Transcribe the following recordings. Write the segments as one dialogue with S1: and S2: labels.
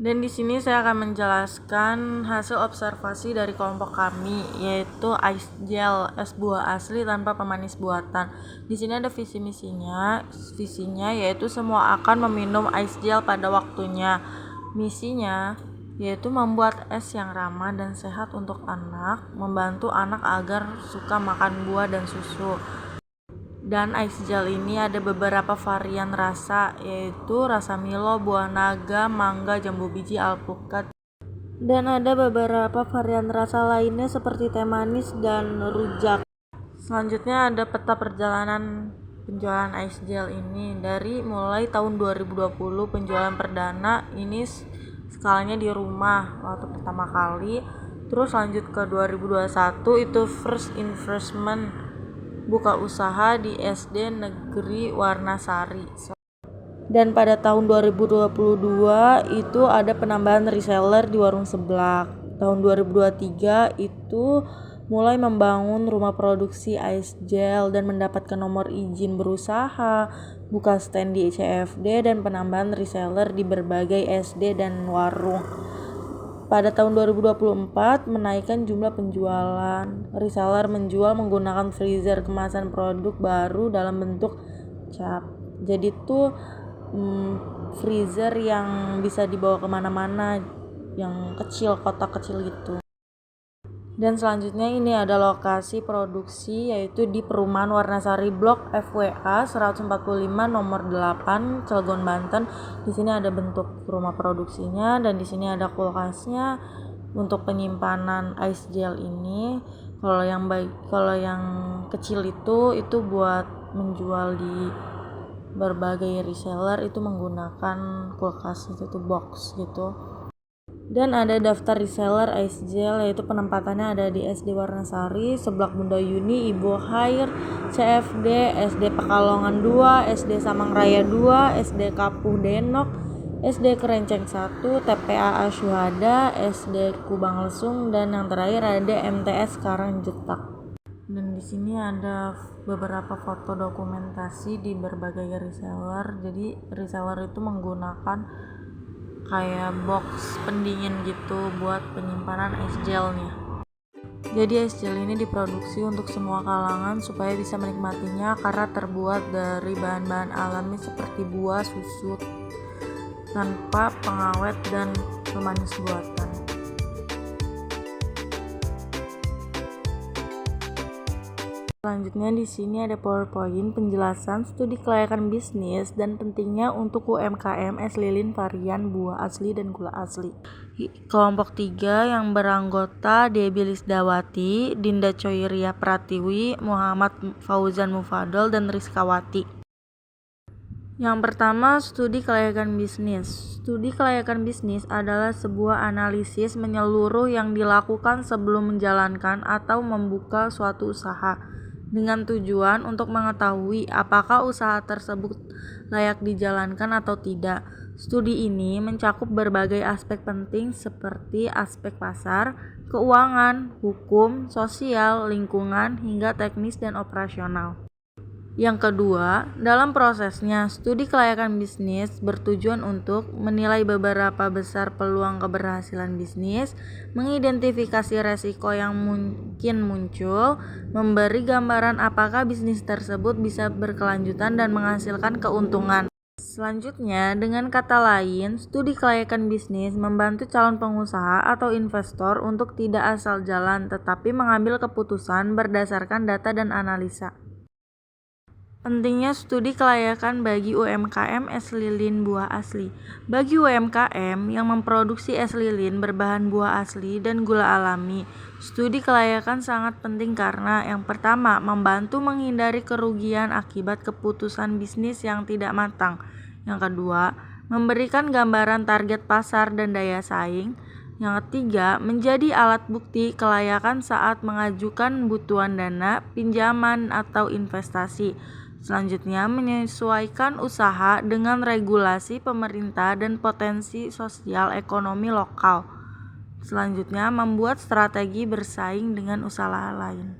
S1: Dan di sini saya akan menjelaskan hasil observasi dari kelompok kami, yaitu ice gel, es buah asli tanpa pemanis buatan. Di sini ada visi misinya yaitu semua akan meminum ice gel pada waktunya. Misinya yaitu membuat es yang ramah dan sehat untuk anak, membantu anak agar suka makan buah dan susu. Dan ice gel ini ada beberapa varian rasa, yaitu rasa Milo, buah naga, mangga, jambu biji, alpukat. Dan ada beberapa varian rasa lainnya seperti teh manis dan rujak. Selanjutnya ada peta perjalanan penjualan ice gel ini. Dari mulai tahun 2020 penjualan perdana ini skalanya di rumah waktu pertama kali. Terus lanjut ke 2021 itu first investment buka usaha di SD Negeri Warnasari. Dan pada tahun 2022 itu ada penambahan reseller di warung sebelah. Tahun 2023 itu mulai membangun rumah produksi ice gel dan mendapatkan nomor izin berusaha, buka stand di CFD dan penambahan reseller di berbagai SD dan warung. Pada tahun 2024 menaikkan jumlah penjualan. Reseller menjual menggunakan freezer kemasan produk baru dalam bentuk cap. Jadi tuh freezer yang bisa dibawa kemana-mana, yang kecil, kotak kecil gitu. Dan selanjutnya ini ada lokasi produksi, yaitu di Perumahan Warnasari Blok FWA 145 nomor 8 Cilegon Banten. Di sini ada bentuk rumah produksinya dan di sini ada kulkasnya untuk penyimpanan ice gel ini. Kalau yang kecil itu buat menjual di berbagai reseller, itu menggunakan kulkas itu tuh box gitu. Dan ada daftar reseller ice gel, yaitu penempatannya ada di SD Warnasari, Seblak Bunda Yuni, Ibu Khair, CFD, SD Pekalongan 2, SD Samangraya 2, SD Kapuh Denok, SD Kerenceng 1, TPA Asyuhada, SD Kubang Lesung, dan yang terakhir ada MTS Karangjetak. Dan di sini ada beberapa foto dokumentasi di berbagai reseller. Jadi reseller itu menggunakan kayak box pendingin gitu buat penyimpanan ice gelnya. Jadi ice gel ini diproduksi untuk semua kalangan supaya bisa menikmatinya karena terbuat dari bahan-bahan alami seperti buah, susu, tanpa pengawet dan pemanis buatan. Selanjutnya di sini ada PowerPoint penjelasan studi kelayakan bisnis dan pentingnya untuk UMKM es lilin varian buah asli dan gula asli. Kelompok 3 yang beranggota Debbie Lisdawati, Dinda Choiria Pratiwi, Muhammad Fauzan Mufadol, dan Rizkawati. Yang pertama, studi kelayakan bisnis. Studi kelayakan bisnis adalah sebuah analisis menyeluruh yang dilakukan sebelum menjalankan atau membuka suatu usaha, dengan tujuan untuk mengetahui apakah usaha tersebut layak dijalankan atau tidak. Studi ini mencakup berbagai aspek penting seperti aspek pasar, keuangan, hukum, sosial, lingkungan, hingga teknis dan operasional. Yang kedua, dalam prosesnya, studi kelayakan bisnis bertujuan untuk menilai beberapa besar peluang keberhasilan bisnis, mengidentifikasi resiko yang mungkin muncul, memberi gambaran apakah bisnis tersebut bisa berkelanjutan dan menghasilkan keuntungan. Selanjutnya, dengan kata lain, studi kelayakan bisnis membantu calon pengusaha atau investor untuk tidak asal jalan, tetapi mengambil keputusan berdasarkan data dan analisa. Pentingnya studi kelayakan bagi UMKM es lilin buah asli. Bagi UMKM yang memproduksi es lilin berbahan buah asli dan gula alami, studi kelayakan sangat penting karena yang pertama, membantu menghindari kerugian akibat keputusan bisnis yang tidak matang. Yang kedua, memberikan gambaran target pasar dan daya saing. Yang ketiga, menjadi alat bukti kelayakan saat mengajukan bantuan dana, pinjaman, atau investasi. Selanjutnya, menyesuaikan usaha dengan regulasi pemerintah dan potensi sosial ekonomi lokal. Selanjutnya, membuat strategi bersaing dengan usaha lain.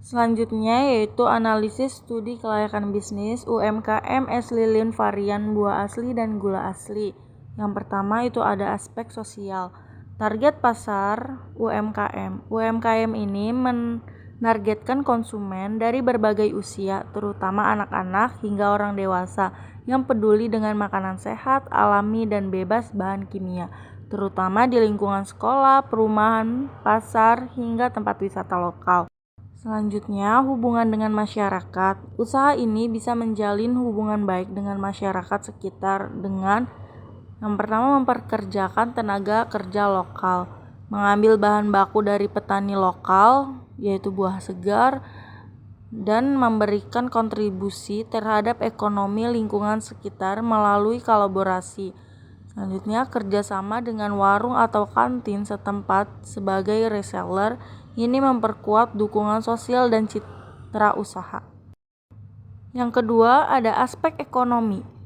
S1: Selanjutnya yaitu analisis studi kelayakan bisnis UMKM es lilin varian buah asli dan gula asli. Yang pertama itu ada aspek sosial. Target pasar UMKM. UMKM ini menargetkan konsumen dari berbagai usia, terutama anak-anak hingga orang dewasa yang peduli dengan makanan sehat, alami, dan bebas bahan kimia, terutama di lingkungan sekolah, perumahan, pasar, hingga tempat wisata lokal. Selanjutnya, hubungan dengan masyarakat. Usaha ini bisa menjalin hubungan baik dengan masyarakat sekitar dengan yang pertama memperkerjakan tenaga kerja lokal, mengambil bahan baku dari petani lokal, yaitu buah segar, dan memberikan kontribusi terhadap ekonomi lingkungan sekitar melalui kolaborasi. Selanjutnya, kerjasama dengan warung atau kantin setempat sebagai reseller. Ini memperkuat dukungan sosial dan citra usaha. Yang kedua, ada aspek ekonomi.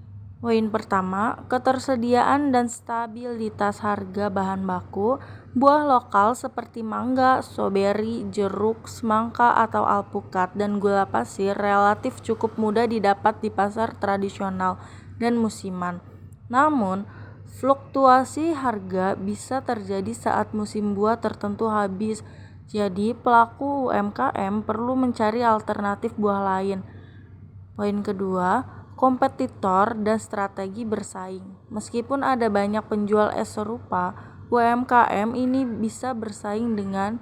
S1: Poin pertama, ketersediaan dan stabilitas harga bahan baku. Buah lokal seperti mangga, stroberi, jeruk, semangka atau alpukat, dan gula pasir relatif cukup mudah didapat di pasar tradisional dan musiman. Namun, fluktuasi harga bisa terjadi saat musim buah tertentu habis. Jadi, pelaku UMKM perlu mencari alternatif buah lain. Poin kedua, kompetitor dan strategi bersaing. Meskipun ada banyak penjual es serupa, UMKM ini bisa bersaing dengan